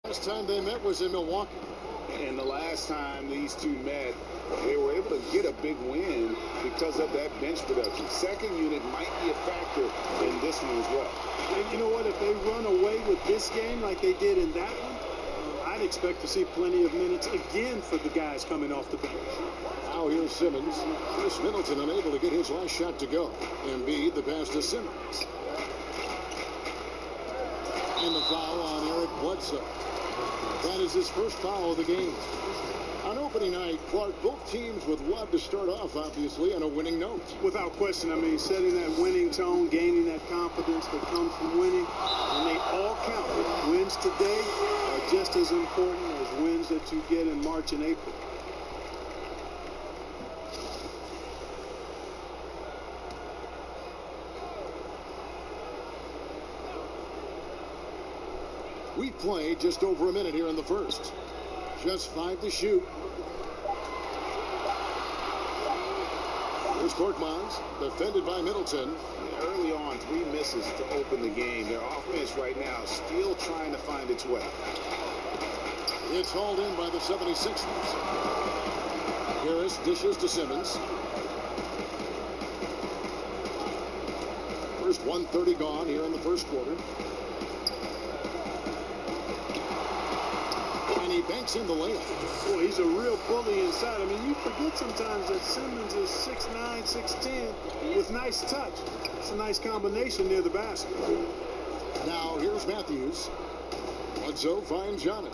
Last time they met was in Milwaukee. And the last time these two met, they were able to get a big win because of that bench production. Second unit might be a factor in this one as well. And you know what? If they run away with this game like they did in that one, I'd expect to see plenty of minutes again for the guys coming off the bench. Now here's Simmons. Chris Middleton unable to get his last shot to go. Embiid, the pass to Simmons. And the foul on Eric Bledsoe. That is his first foul of the game. On opening night, Clark, both teams would love to start off, obviously, on a winning note. Without question, I mean, setting that winning tone, gaining that confidence that comes from winning, and they all count. Wins today are just as important as wins that you get in March and April. We played just over a minute here in the first. Just 5 to shoot. Here's Korkmaz, defended by Middleton. Early on, 3 misses to open the game. Their offense right now still trying to find its way. It's hauled in by the 76ers. Harris dishes to Simmons. First 1:30 gone here in the first quarter. And he banks in the layup. Boy, he's a real bully inside. I mean, you forget sometimes that Simmons is 6'9", 6'10", with nice touch. It's a nice combination near the basket. Now here's Matthews. Bledsoe finds Giannis.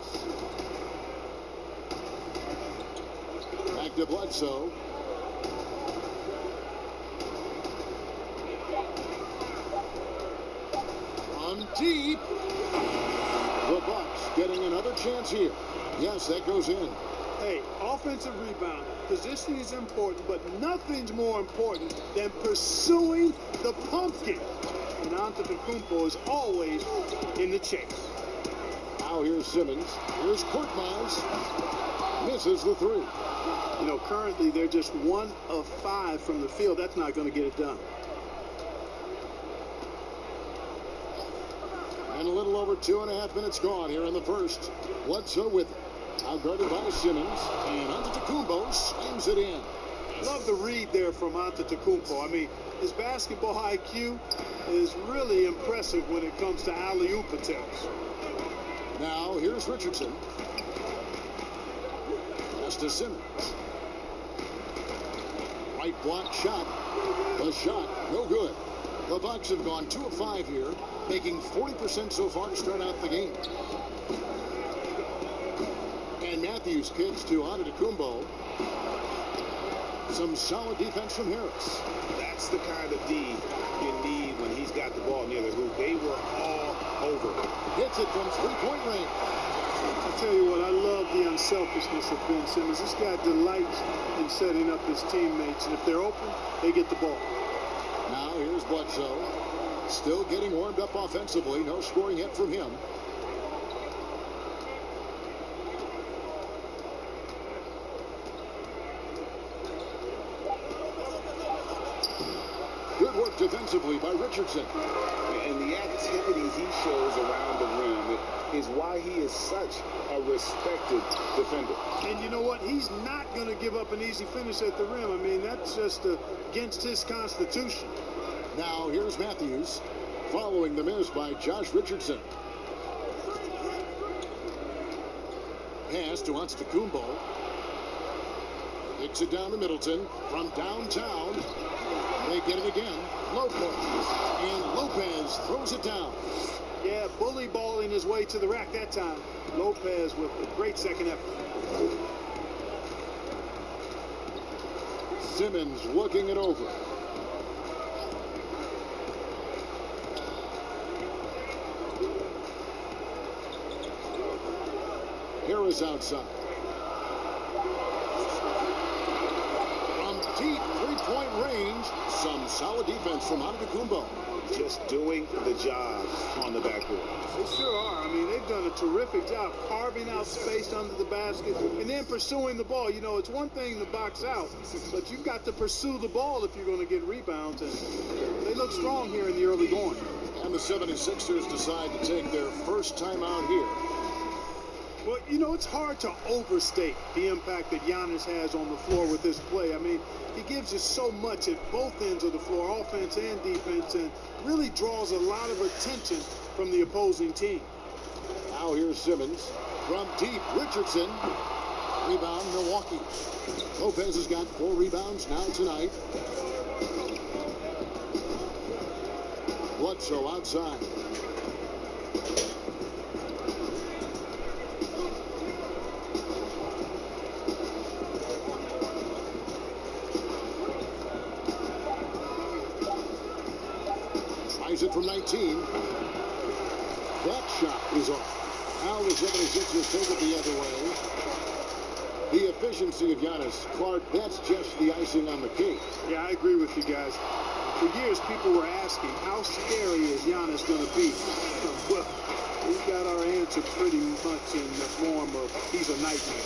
Back to Bledsoe. From deep. The Bucks getting another chance here. Yes, that goes in. Hey, offensive rebound. Positioning is important, but nothing's more important than pursuing the pumpkin. And Antetokounmpo is always in the chase. Now here's Simmons. Here's Korkmaz. Misses the 3. You know, currently they're just 1 of 5 from the field. That's not going to get it done. And a little over 2.5 minutes gone here in the first. Bledsoe with it. Now guarded by Simmons. And Antetokounmpo slams it in. Love the read there from Antetokounmpo. I mean, his basketball IQ is really impressive when it comes to alley-oop attempts. Now here's Richardson. Pass to Simmons. Right block shot. The shot, no good. The Bucks have gone 2 of 5 here, making 40% so far to start out the game. And Matthews kicks to Antetokounmpo. Some solid defense from Harris. That's the kind of D you need when he's got the ball near the hoop. They were all over it. Hits it from 3-point range. I tell you what, I love the unselfishness of Ben Simmons. This guy delights in setting up his teammates, and if they're open, they get the ball. Now here's Bledsoe. Still getting warmed up offensively. No scoring yet from him. Good work defensively by Richardson. And the activity he shows around the rim is why he is such a respected defender. And you know what? He's not going to give up an easy finish at the rim. I mean, that's just against his constitution. Now here's Matthews. Following the miss by Josh Richardson. Pass to Antetokounmpo. Kicks it down to Middleton from downtown. They get it again. Lopez. And Lopez throws it down. Yeah, bully balling his way to the rack that time. Lopez with a great second effort. Simmons looking it over. Harris outside. From deep 3-point range, some solid defense from Antetokounmpo. Just doing the job on the backboard. They sure are. I mean, they've done a terrific job carving out space under the basket and then pursuing the ball. You know, it's one thing to box out, but you've got to pursue the ball if you're going to get rebounds. And they look strong here in the early going. And the 76ers decide to take their first time out here. Well, you know, it's hard to overstate the impact that Giannis has on the floor with this play. I mean, he gives you so much at both ends of the floor, offense and defense, and really draws a lot of attention from the opposing team. Now here's Simmons. From deep, Richardson. Rebound, Milwaukee. Lopez has got 4 rebounds now tonight. Bledsoe outside. Tries it from 19. That shot is off. Now the 76ers take it the other way. The efficiency of Giannis, Clark, that's just the icing on the cake. Yeah, I agree with you guys. For years, people were asking, how scary is Giannis going to be? Well, we got our answer pretty much in the form of he's a nightmare.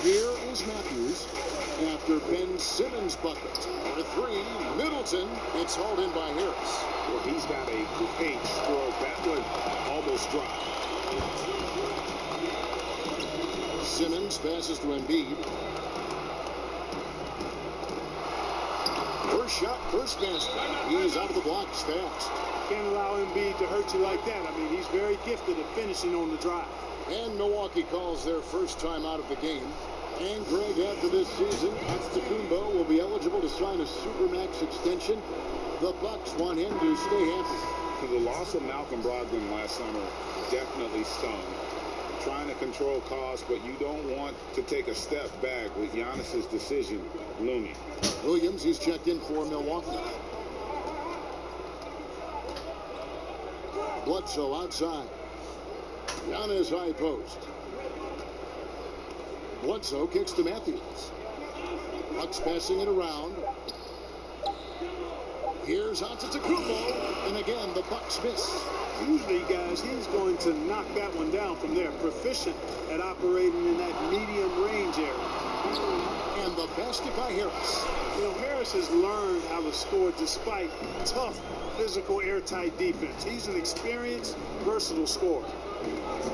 Here is Matthews after Ben Simmons' bucket. For 3, Middleton. It's hauled in by Harris. Well, he's got a great stroke. That one almost dropped. Simmons passes to Embiid. First shot, first basket. He's out of the blocks fast. Can't allow Embiid to hurt you like that. I mean, he's very gifted at finishing on the drive. And Milwaukee calls their first time out of the game. And Greg, after this season, Antetokounmpo will be eligible to sign a Supermax extension. The Bucks want him to stay happy. The loss of Malcolm Brogdon last summer definitely stung. Trying to control costs, but you don't want to take a step back with Giannis's decision looming. Williams, he's checked in for Milwaukee. Bledsoe outside. Giannis high post. Bledsoe kicks to Matthews. Bucks passing it around. Here's Antetokounmpo, and again the Bucks miss. Usually, guys, he's going to knock that one down from there. Proficient at operating in that medium range area. And the basket by Harris. You know, Harris has learned how to score despite tough, physical, airtight defense. He's an experienced, versatile scorer.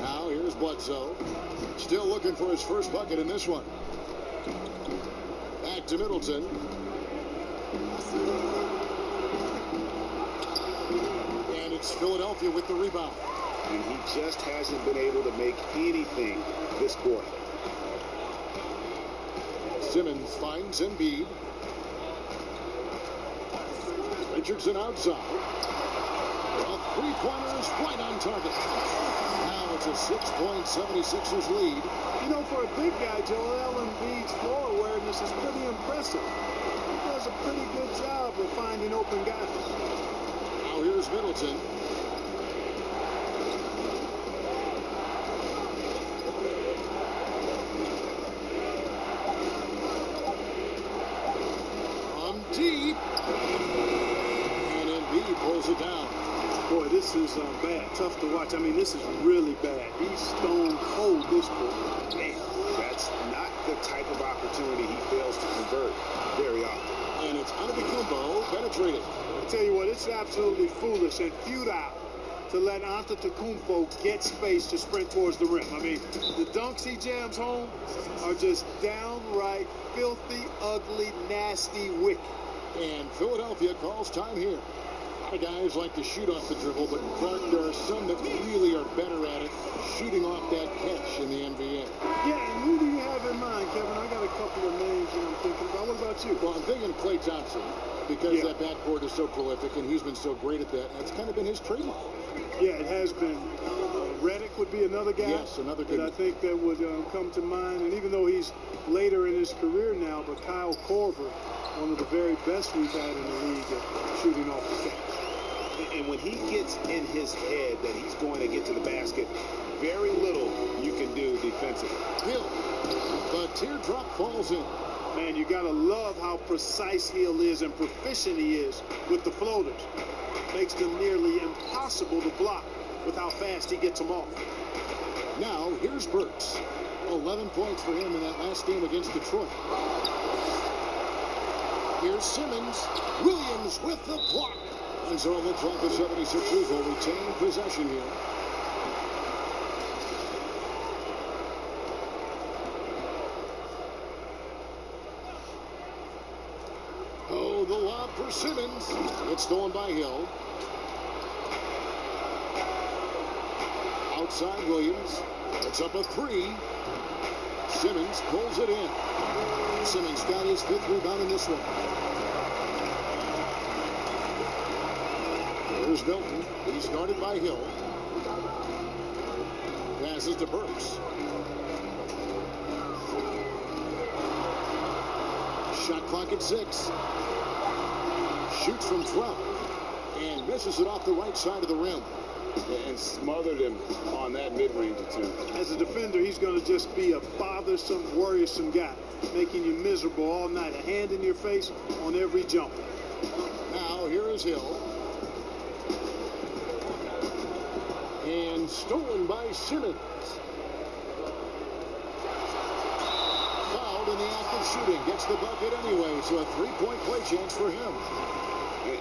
Now here's Bledsoe. Still looking for his first bucket in this one. Back to Middleton. And it's Philadelphia with the rebound. And he just hasn't been able to make anything this quarter. Simmons finds Embiid. Richardson outside. A three-pointers right on target. Now it's a 6-point 76ers lead. You know, for a big guy, Joel Embiid's floor awareness is pretty impressive. He does a pretty good job of finding open guys. Now here's Middleton. From deep. And Embiid pulls it down. Boy, this is bad. Tough to watch. I mean, this is really bad. He's stone cold this quarter. Man, that's not the type of opportunity he fails to convert very often. And it's Antetokounmpo penetrated. I tell you what, it's absolutely foolish and futile to let Antetokounmpo get space to sprint towards the rim. I mean, the dunks he jams home are just downright filthy, ugly, nasty, wicked. And Philadelphia calls time here. A lot of guys like to shoot off the dribble, but Clark, there are some that really are better at it, shooting off that catch in the NBA. Yeah, and who do you have in mind, Kevin? I got a couple of names that I'm thinking about. What about you? Well, I'm thinking Klay Thompson, because that backcourt is so prolific, and he's been so great at that. That's kind of been his trademark. Yeah, it has been. Reddick would be another guy. Yes, another good that I think that would come to mind. And even though he's later in his career now, but Kyle Korver, one of the very best we've had in the league at shooting off the catch. And when he gets in his head that he's going to get to the basket, very little you can do defensively. Hill, the teardrop falls in. Man, you got to love how precise Hill is and proficient he is with the floaters. Makes them nearly impossible to block with how fast he gets them off. Now, here's Burks. 11 points for him in that last game against Detroit. Here's Simmons. Williams with the block. And so it looks like the 76ers will retain possession here. for Simmons. It's stolen by Hill. Outside Williams. It's up a three. Simmons pulls it in. Simmons got his 5th rebound in this one. Here's Milton. He's guarded by Hill. Passes to Burks. Shot clock at 6. Shoots from 12. And misses it off the right side of the rim. And smothered him on that mid-range attempt. As a defender, he's going to just be a bothersome, worrisome guy, making you miserable all night. A hand in your face on every jump. Now, here is Hill. And stolen by Simmons. Fouled in the act of shooting. Gets the bucket anyway, so a 3-point play chance for him.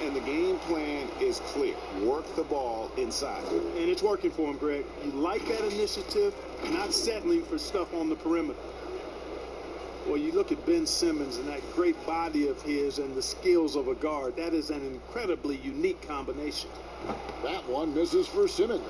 And the game plan is clear. Work the ball inside. And it's working for him, Greg. You like that initiative, not settling for stuff on the perimeter. Well, you look at Ben Simmons and that great body of his and the skills of a guard. That is an incredibly unique combination. That one misses for Simmons.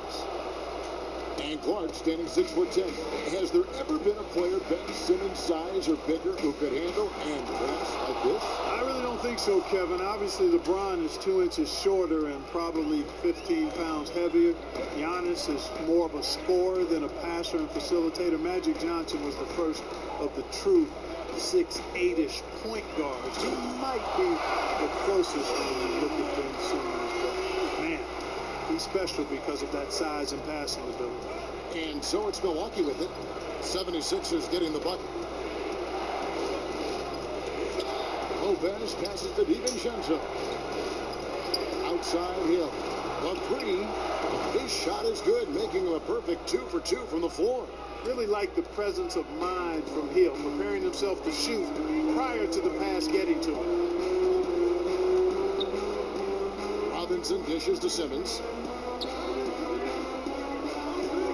And Clark standing 6'10". Has there ever been a player Ben Simmons' size or bigger who could handle and pass like this? I really don't think so, Kevin. Obviously, LeBron is 2 inches shorter and probably 15 pounds heavier. Giannis is more of a scorer than a passer and facilitator. Magic Johnson was the first of the true 6'8"-ish point guards. He might be the closest when you look at Ben Simmons. But, man, he's special because of that size and passing ability. And so it's Milwaukee with it. 76ers getting the bucket. Lopez passes to DiVincenzo. Outside Hill. The three. His shot is good, making him a perfect 2 for 2 from the floor. Really like the presence of mind from Hill, preparing himself to shoot prior to the pass getting to him. Robinson dishes to Simmons.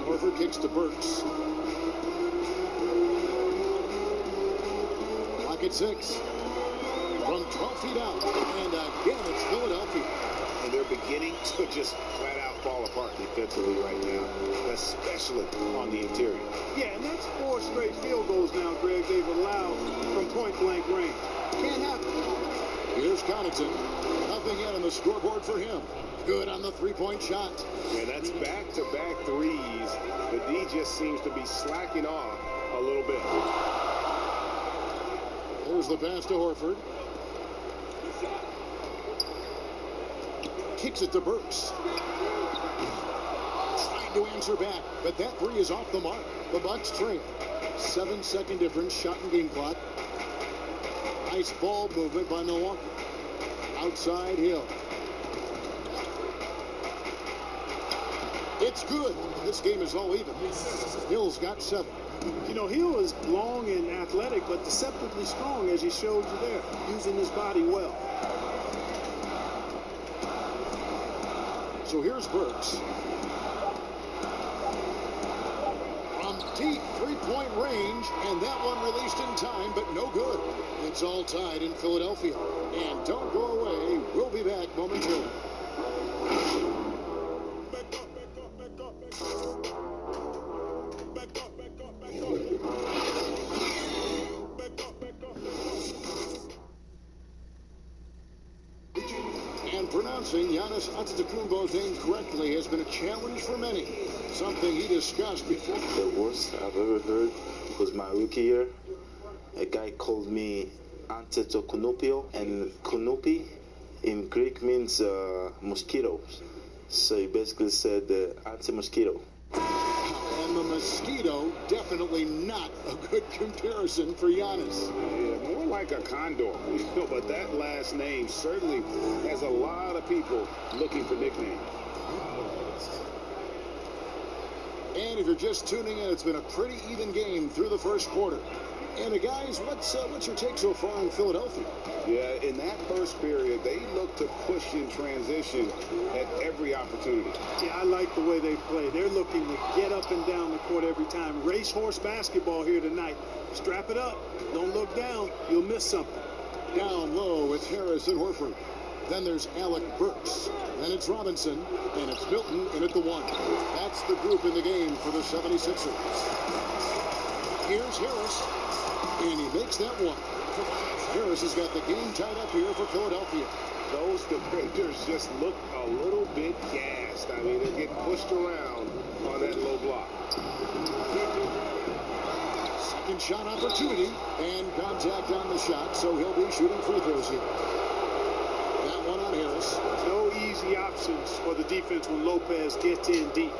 Horford kicks to Burks. Clock at 6. From 12 feet out. And again, it's Philadelphia. And they're beginning to just flat out fall apart defensively right now, especially on the interior. Yeah, and that's 4 straight field goals now, Greg, they've allowed from point-blank range. Can't happen. Here's Connaughton. Nothing yet on the scoreboard for him. Good on the 3-point shot. Yeah, that's back-to-back threes. The D just seems to be slacking off a little bit. Here's the pass to Horford. Kicks it to Burks. Trying to answer back, but that three is off the mark. The Bucks trail. 7-second difference, shot and game clock. Nice ball movement by Milwaukee. Outside Hill. It's good. This game is all even. Hill's got 7. You know, Hill is long and athletic, but deceptively strong, as he showed you there, using his body well. So here's Burks. From deep 3-point range, and that one released in time, but no good. It's all tied in Philadelphia. And don't go away. We'll be back momentarily. Pronouncing Giannis Antetokounmpo's name correctly has been a challenge for many. Something he discussed before. The worst I've ever heard was my rookie year. A guy called me Antetokounmpo, and Kunupi in Greek means mosquitoes. So he basically said anti-mosquito. And the mosquito, definitely not a good comparison for Giannis. Yeah, more like a condor. But that last name certainly has a lot of people looking for nicknames. And if you're just tuning in, it's been a pretty even game through the first quarter. And guys, what's your take so far in Philadelphia? Yeah, in that first period, they look to push in transition at every opportunity. Yeah, I like the way they play. They're looking to get up and down the court every time. Racehorse basketball here tonight. Strap it up. Don't look down. You'll miss something. Down low, it's Harris and Horford. Then there's Alec Burks. Then it's Robinson. And it's Milton in at the 1. That's the group in the game for the 76ers. Here's Harris. And he makes that one. Harris has got the game tied up here for Philadelphia. Those defenders just look a little bit gassed. I mean, they're getting pushed around on that low block. Second shot opportunity. And contact on the shot, so he'll be shooting free throws here. That one on Harris. No easy options for the defense when Lopez gets in deep.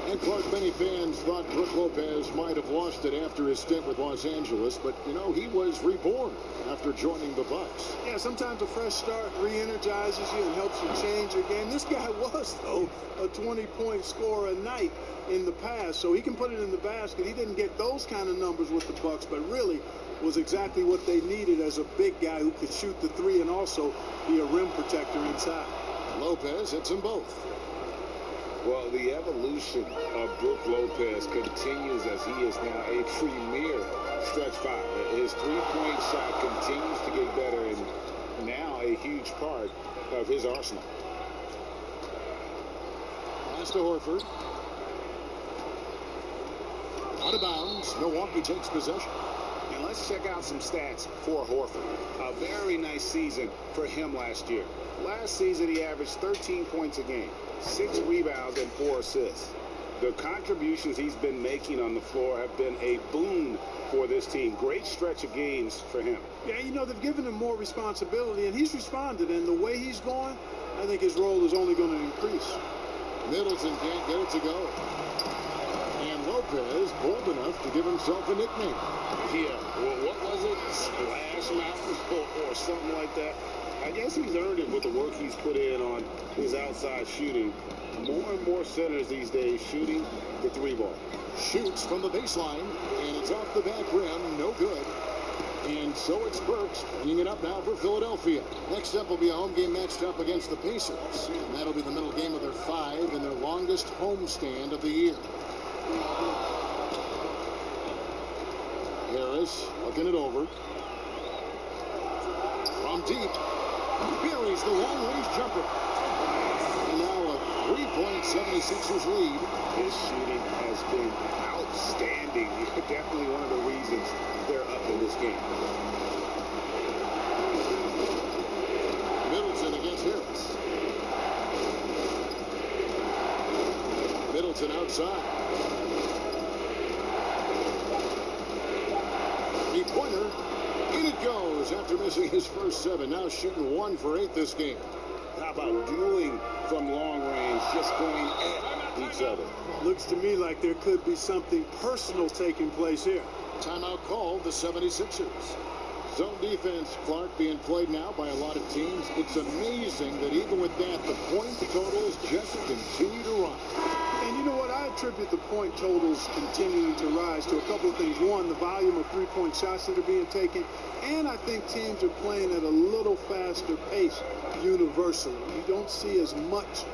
And Clark, many fans thought Brook Lopez might have lost it after his stint with Los Angeles, but, you know, he was reborn after joining the Bucks. Yeah, sometimes a fresh start re-energizes you and helps you change your game. This guy was, though, a 20-point scorer a night in the past, so he can put it in the basket. He didn't get those kind of numbers with the Bucks, but really was exactly what they needed as a big guy who could shoot the three and also be a rim protector inside. Lopez hits them both. Well, the evolution of Brook Lopez continues as he is now a premier stretch five. His three-point shot continues to get better and now a huge part of his arsenal. Pass to Horford. Out of bounds. Milwaukee takes possession. And let's check out some stats for Horford. A very nice season for him last year. Last season, he averaged 13 points a game, 6 rebounds, and 4 assists. The contributions he's been making on the floor have been a boon for this team. Great stretch of games for him. Yeah, you know, they've given him more responsibility, and he's responded. And the way he's going, I think his role is only going to increase. Middleton can't get it to go. And Lopez bold enough to give himself a nickname. Yeah, well, what was it? Splash Mountain or something like that? I guess he's earned it with the work he's put in on his outside shooting. More and more centers these days shooting the three ball. Shoots from the baseline, and it's off the back rim. No good. And so it's Burks bringing it up now for Philadelphia. Next up will be a home game matched up against the Pacers. And that'll be the middle game of their 5 and their longest homestand of the year. Harris looking it over. From deep. Buries the long-range jumper. And now a 3-point 76ers lead. His shooting has been outstanding. Definitely one of the reasons they're up in this game. Middleton against Harris. Middleton outside. Three-pointer. In it goes after missing his first 7. Now shooting 1 for 8 this game. How about dueling from long range, just going at each other? Looks to me like there could be something personal taking place here. Timeout called the 76ers. Zone defense, Clark, being played now by a lot of teams. It's amazing that even with that, the point totals just continue to rise. And you know what? I attribute the point totals continuing to rise to a couple of things. One, the volume of three-point shots that are being taken. And I think teams are playing at a little faster pace universally. You don't see as much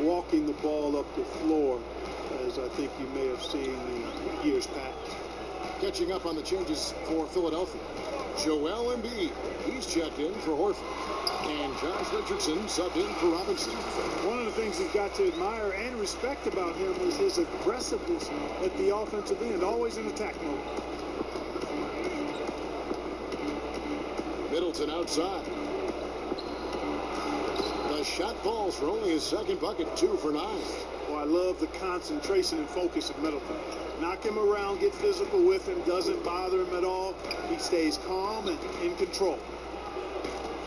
walking the ball up the floor as I think you may have seen in years past. Catching up on the changes for Philadelphia. Joel Embiid, he's checked in for Horford. And Josh Richardson subbed in for Robinson. One of the things you've got to admire and respect about him is his aggressiveness at the offensive end, always in attack mode. Middleton outside. The shot falls for only his second bucket, 2 for 9. Well, I love the concentration and focus of Middleton. Knock him around, get physical with him, doesn't bother him at all. He stays calm and in control.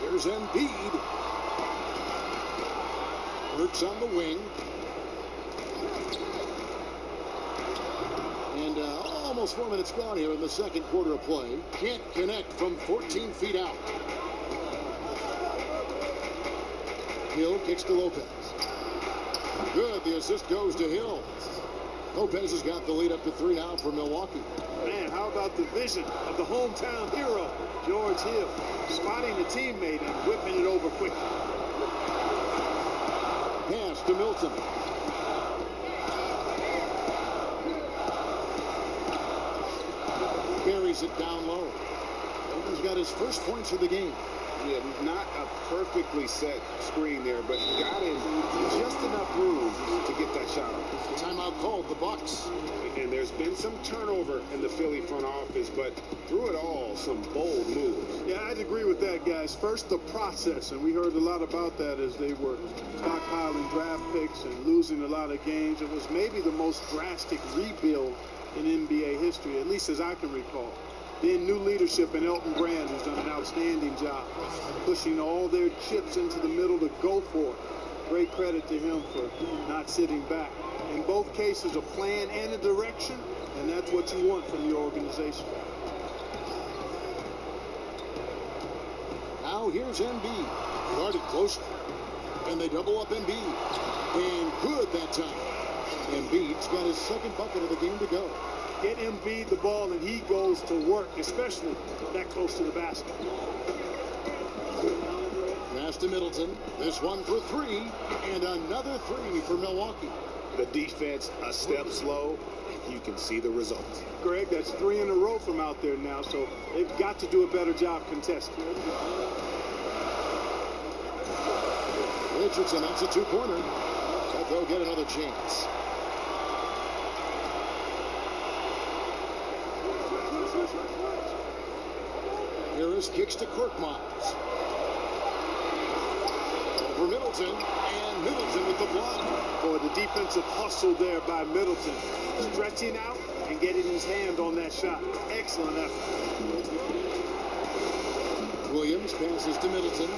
Here's Embiid. Works on the wing. And almost 4 minutes gone here in the second quarter of play. Can't connect from 14 feet out. Hill kicks to Lopez. Good. The assist goes to Hill. Lopez has got the lead up to 3 now for Milwaukee. Man, how about the vision of the hometown hero, George Hill, spotting a teammate and whipping it over quickly. Pass to Milton. Buries it down low. Milton's got his first points of the game. Yeah, not a perfectly set screen there, but got in just enough room to get that shot off. Timeout called, the Bucks. And there's been some turnover in the Philly front office, but through it all, some bold moves. Yeah, I'd agree with that, guys. First, the process, and we heard a lot about that as they were stockpiling draft picks and losing a lot of games. It was maybe the most drastic rebuild in NBA history, at least as I can recall. Then new leadership in Elton Brand, who's done an outstanding job pushing all their chips into the middle to go for it. Great credit to him for not sitting back. In both cases, a plan and a direction, and that's what you want from your organization. Now here's Embiid. Guarded closely. And they double up Embiid. And good that time. Embiid's got his second bucket of the game to go. Get Embiid the ball and he goes to work, especially that close to the basket. Pass to Middleton. This one for three. And another three for Milwaukee. The defense a step slow. You can see the results. Greg, that's 3 in a row from out there now, so they've got to do a better job contesting. Richardson, that's a two-pointer. But they'll get another chance. Harris kicks to Korkmaz. For Middleton, and Middleton with the block. Boy, the defensive hustle there by Middleton. Stretching out and getting his hand on that shot. Excellent effort. Williams passes to Middleton.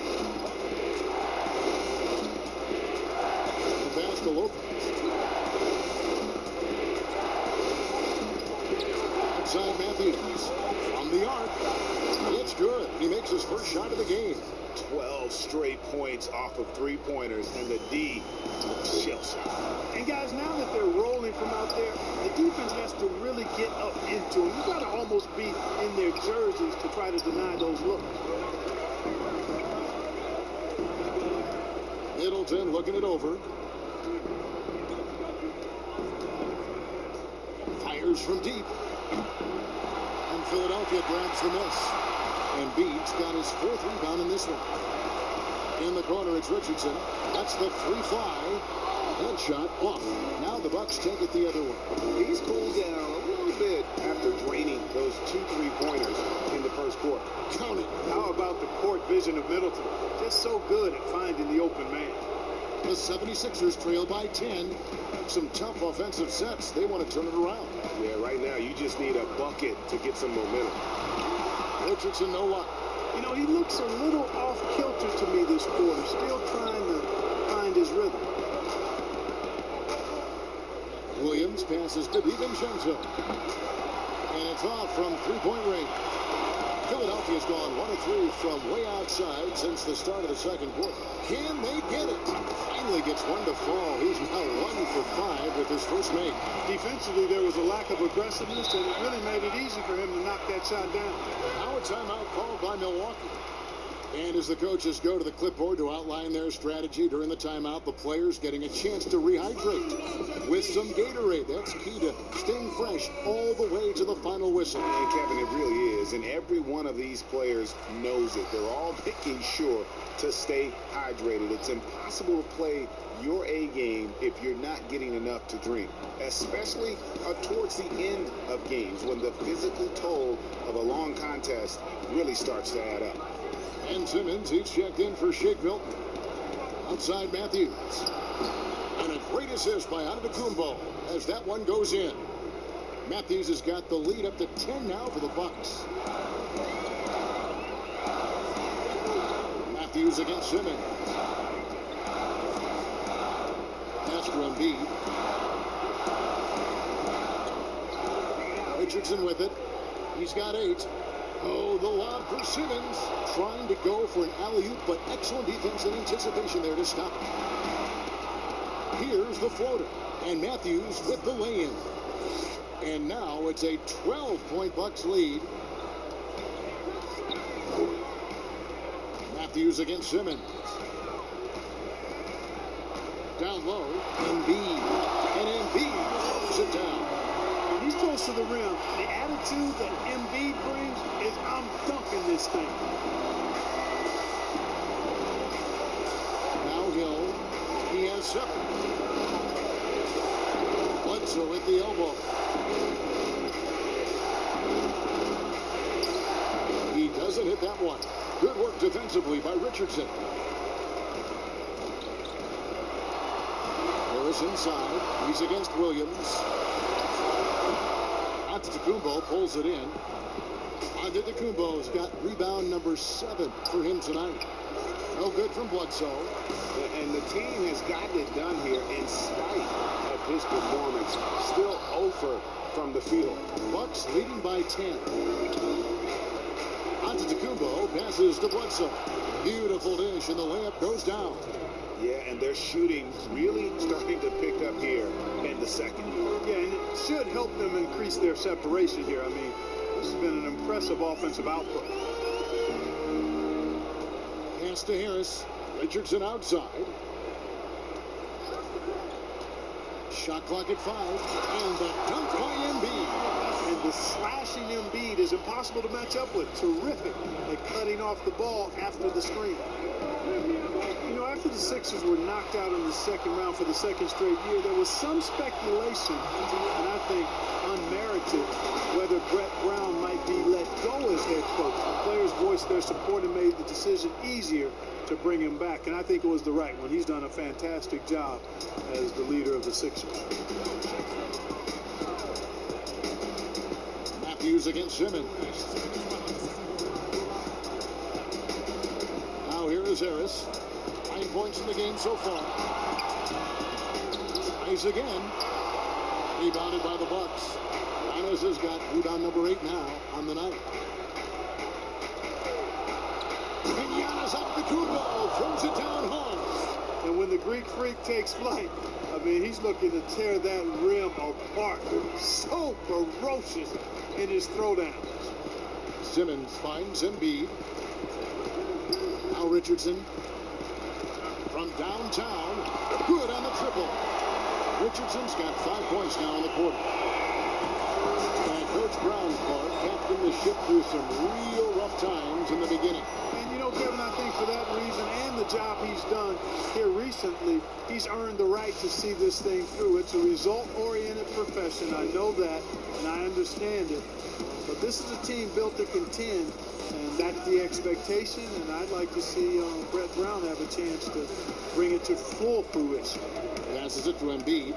The pass to Lopez. Outside Matthews. On the arc. It's good. He makes his first shot of the game. 12 straight points off of three-pointers, and the D shell-shocked. And guys, now that they're rolling from out there, the defense has to really get up into them. You got to almost be in their jerseys to try to deny those looks. Middleton looking it over. Fires from deep. And Philadelphia grabs the miss. Embiid's got his fourth rebound in this one. In the corner, it's Richardson. That's the free fly. Headshot off. Now the Bucks take it the other way. He's cooled down a little bit after draining those 2 3-pointers in the first quarter. Count it. How about the court vision of Middleton? Just so good at finding the open man. The 76ers trail by 10. Some tough offensive sets. They want to turn it around. Yeah, right now you just need a bucket to get some momentum. Richardson, no luck. You know, he looks a little off-kilter to me this quarter, still trying to find his rhythm. Williams passes to DiVincenzo. And it's off from three-point range. Philadelphia's gone 1 of 3 from way outside since the start of the second quarter. Can they get it? Finally gets one to fall. He's now 1 for 5 with his first make. Defensively, there was a lack of aggressiveness, and it really made it easy for him to knock that shot down. Now a timeout called by Milwaukee. And as the coaches go to the clipboard to outline their strategy during the timeout, the players getting a chance to rehydrate with some Gatorade. That's key to staying fresh all the way to the final whistle. And Kevin, it really is. And every one of these players knows it. They're all making sure to stay hydrated. It's impossible to play your A game if you're not getting enough to drink, especially towards the end of games when the physical toll of a long contest really starts to add up. And Simmons, he's checked in for Shake Milton. Outside Matthews. And a great assist by Antetokounmpo as that one goes in. Matthews has got the lead up to 10 now for the Bucks. Matthews against Simmons. Pass to Embiid. Richardson with it. He's got 8. Oh, the lob for Simmons. Trying to go for an alley-oop, but excellent defense and anticipation there to stop it. Here's the floater. And Matthews with the lay-in. And now it's a 12-point Bucks lead. Matthews against Simmons. Down low, Embiid. And Embiid throws it down. When he's close to the rim, the attitude that Embiid brings is, I'm dunking this thing. 7. Bledsoe at the elbow. He doesn't hit that one. Good work defensively by Richardson. Harris inside. He's against Williams. Antetokounmpo pulls it in. Antetokounmpo's got rebound number 7 for him tonight. No good from Bledsoe. And the team has gotten it done here in spite of his performance. Still 0 from the field. Bucks leading by 10. Antetokounmpo passes to Bledsoe. Beautiful dish, and the layup goes down. Yeah, and their shooting really starting to pick up here in the second. Yeah, and it should help them increase their separation here. I mean, this has been an impressive offensive output. Pass to Harris. Richardson outside. Shot clock at 5. And the dunk by Embiid. And the slashing Embiid is impossible to match up with. Terrific at cutting off the ball after the screen. You know, after the Sixers were knocked out in the second round for the second straight year, there was some speculation, and I think unmerited, whether Brett Brown might be let go as head coach. The players voiced their support and made the decision easier to bring him back, and I think it was the right one. He's done a fantastic job as the leader of the Sixers. Matthews against Simmons. Now here is Harris. 9 points in the game so far. Nice again. Rebounded by the Bucks. Giannis has got rebound number 8 now on the night. And Giannis Antetokounmpo throws it down hard. And when the Greek Freak takes flight, I mean, he's looking to tear that rim apart. So ferocious in his throwdown. Simmons finds Embiid. Now Richardson from downtown. Good on the triple. Richardson's got 5 points now in the quarter. And Coach Brown's part captained the ship through some real rough times in the beginning. And you know, Kevin, I think for that reason and the job he's done here recently, he's earned the right to see this thing through. It's a result-oriented profession. I know that, and I understand it. But this is a team built to contend, and that's the expectation. And I'd like to see Brett Brown have a chance to bring it to full fruition. Passes it to Embiid.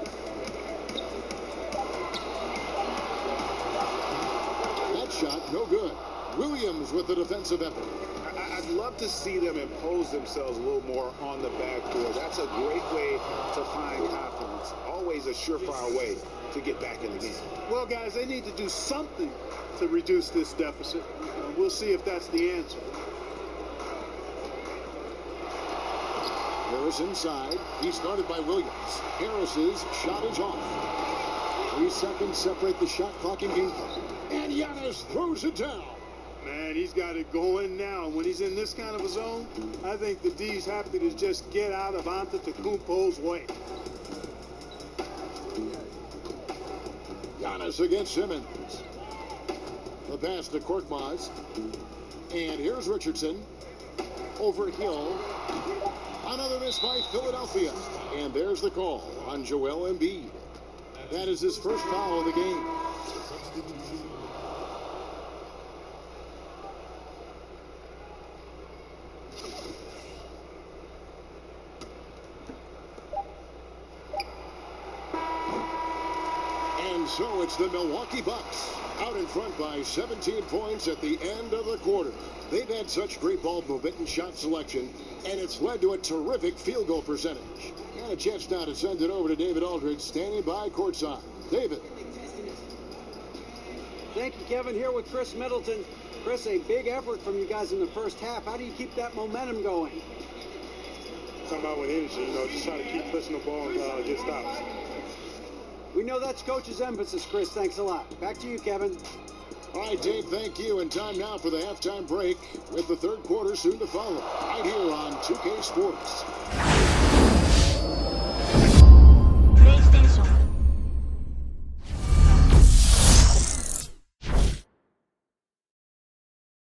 That shot, no good. Williams with the defensive effort. I'd love to see them impose themselves a little more on the backboard. That's a great way to find confidence. Always a surefire way to get back in the game. Well, guys, they need to do something to reduce this deficit. We'll see if that's the answer. Harris inside. He's guarded by Williams. Harris's shot is off. 3 seconds separate the shot clock and game clock. And Giannis throws it down. Man, he's got it going now. When he's in this kind of a zone, I think the D's happy to just get out of Antetokounmpo's way. Giannis against Simmons. The pass to Korkmaz. And here's Richardson. Over Hill. Another miss by Philadelphia. And there's the call on Joel Embiid. That is his first foul of the game. And so it's the Milwaukee Bucks out in front by 17 points at the end of the quarter. They've had such great ball movement and shot selection, and it's led to a terrific field goal percentage. And a chance now to send it over to David Aldridge, standing by courtside. David. Thank you, Kevin. Here with Chris Middleton. Chris, a big effort from you guys in the first half. How do you keep that momentum going? Talking about with energy, you know, just try to keep pushing the ball and get stops. We know that's Coach's emphasis, Chris. Thanks a lot. Back to you, Kevin. All right, Dave, thank you. And time now for the halftime break with the third quarter soon to follow. Right here on 2K Sports.